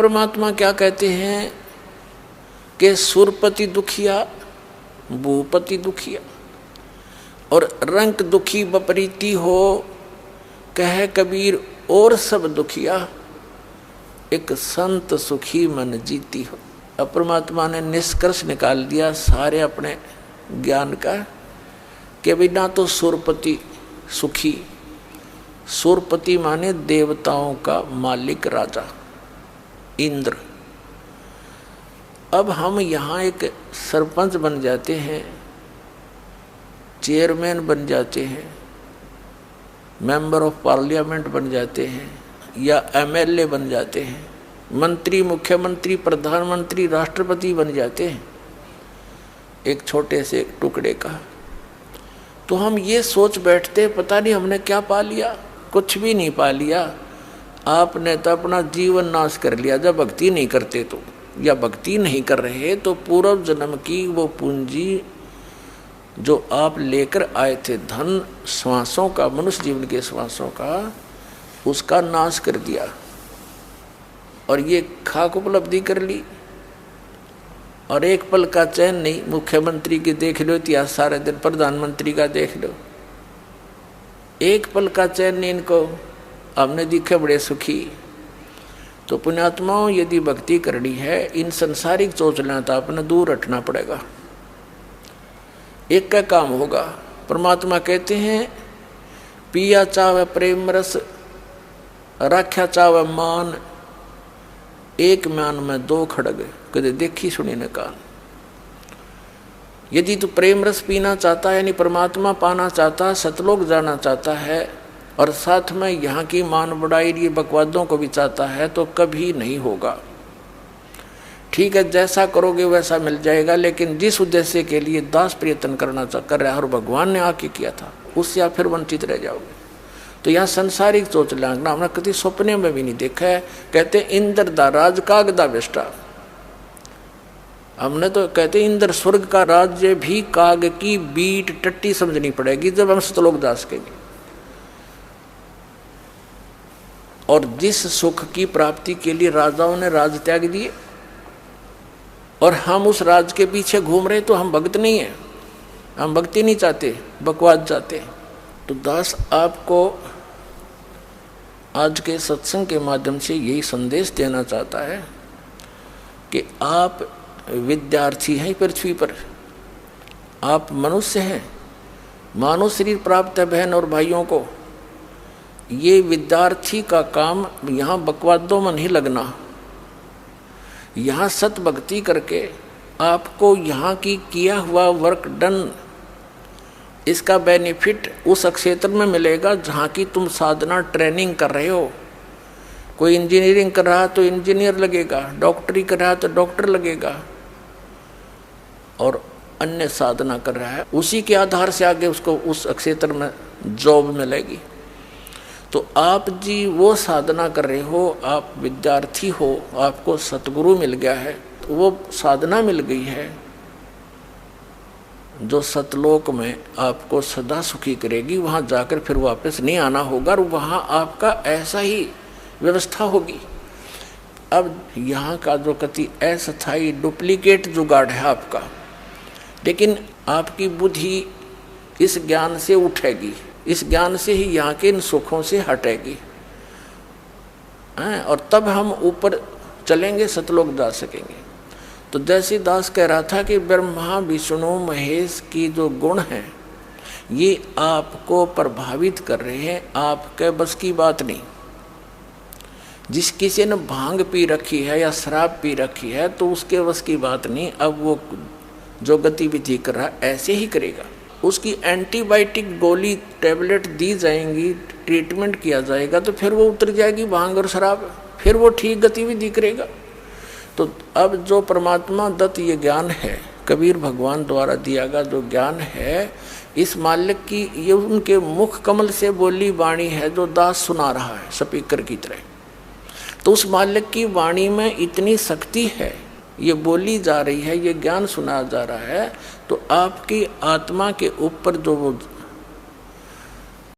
परमात्मा क्या कहते हैं कि सुरपति दुखिया भूपति दुखिया, और रंक दुखी बपरीती हो कह कबीर और सब दुखिया, एक संत सुखी मन जीती हो। अब परमात्मा ने निष्कर्ष निकाल दिया सारे अपने ज्ञान का कि बिना तो सुरपति सुखी, सुरपति माने देवताओं का मालिक राजा इंद्र। अब हम यहाँ एक सरपंच बन जाते हैं, चेयरमैन बन जाते हैं, मेंबर ऑफ पार्लियामेंट बन जाते हैं, या एमएलए बन जाते हैं, मंत्री मुख्यमंत्री प्रधानमंत्री राष्ट्रपति बन जाते हैं एक छोटे से टुकड़े का, तो हम ये सोच बैठते पता नहीं हमने क्या पा लिया। कुछ भी नहीं पा लिया। आपने तो अपना जीवन नाश कर लिया जब भक्ति नहीं करते तो, या भक्ति नहीं कर रहे तो पूर्व जन्म की वो पूंजी जो आप लेकर आए थे, धन श्वासों का, मनुष्य जीवन के श्वासों का, उसका नाश कर दिया और ये खाक उपलब्धि कर ली। और एक पल का चैन नहीं, मुख्यमंत्री की देख लो इतिहास सारे दिन, प्रधानमंत्री का देख लो, एक पल का चैन नहीं इनको, हमने दिखे बड़े सुखी। तो पुण्यात्माओं, यदि भक्ति करनी है इन संसारिक चोचलों तो अपने दूर हटना पड़ेगा। एक का काम होगा। परमात्मा कहते हैं पिया चावे प्रेम रस राख्या चावे मान, एक म्यान में दो खड़ग कदे देखी सुनी न कान। यदि तू प्रेम रस पीना चाहता है, यानी परमात्मा पाना चाहता है, सतलोक जाना चाहता है, और साथ में यहाँ की मान बढ़ाई ये बकवादों को भी चाहता है, तो कभी नहीं होगा। ठीक है, जैसा करोगे वैसा मिल जाएगा, लेकिन जिस उद्देश्य के लिए दास प्रयत्न कर रहा है और भगवान ने आके किया था, उससे आप फिर वंचित रह जाओगे। तो यहाँ संसारिक सोच लांगना हमने कभी सपने में भी नहीं देखा है। कहते इंद्र दा राज कागदा बेष्टा, हमने तो कहते इंद्र स्वर्ग का राज्य भी काग की बीट टट्टी समझनी पड़ेगी जब हम सतलोक दास सकेंगे। और जिस सुख की प्राप्ति के लिए राजाओं ने राज त्याग दिए और हम उस राज के पीछे घूम रहे, तो हम भक्त नहीं है, हम भक्ति नहीं चाहते, बकवाद चाहते। तो दास आपको आज के सत्संग के माध्यम से यही संदेश देना चाहता है कि आप विद्यार्थी हैं पृथ्वी पर, आप मनुष्य हैं, मानव शरीर प्राप्त है बहन और भाइयों को। ये विद्यार्थी का काम यहाँ बकवादों में नहीं लगना, यहाँ सत भक्ति करके आपको यहाँ की किया हुआ वर्क डन, इसका बेनिफिट उस क्षेत्र में मिलेगा जहाँ की तुम साधना ट्रेनिंग कर रहे हो। कोई इंजीनियरिंग कर रहा तो इंजीनियर लगेगा, डॉक्टरी कर रहा तो डॉक्टर लगेगा, और अन्य साधना कर रहा है, उसी के आधार से आगे उसको उस क्षेत्र में जॉब मिलेगी। तो आप जी वो साधना कर रहे हो, आप विद्यार्थी हो, आपको सतगुरु मिल गया है, तो वो साधना मिल गई है जो सतलोक में आपको सदा सुखी करेगी। वहाँ जाकर फिर वापस नहीं आना होगा और वहाँ आपका ऐसा ही व्यवस्था होगी। अब यहाँ का जो कति अस्थायी डुप्लीकेट जुगाड़ है आपका, लेकिन आपकी बुद्धि इस ज्ञान से उठेगी, इस ज्ञान से ही यहाँ के इन सुखों से हटेगी, और तब हम ऊपर चलेंगे, सतलोक जा सकेंगे। तो जैसे दास कह रहा था कि ब्रह्मा विष्णु महेश की जो गुण हैं ये आपको प्रभावित कर रहे हैं, आपके बस की बात नहीं। जिस किसी ने भांग पी रखी है या शराब पी रखी है तो उसके बस की बात नहीं, अब वो जो गतिविधि कर रहा है ऐसे ही करेगा। उसकी एंटीबायोटिक गोली टैबलेट दी जाएंगी, ट्रीटमेंट किया जाएगा, तो फिर वो उतर जाएगी भांग और शराब, फिर वो ठीक गतिविधि करेगा। तो अब जो परमात्मा दत्त ये ज्ञान है, कबीर भगवान द्वारा दिया गया जो ज्ञान है, इस मालिक की ये उनके मुख कमल से बोली वाणी है जो दास सुना रहा है स्पीकर की तरह। तो उस मालिक की वाणी में इतनी शक्ति है, ये बोली जा रही है, ये ज्ञान सुना जा रहा है, तो आपकी आत्मा के ऊपर जो वो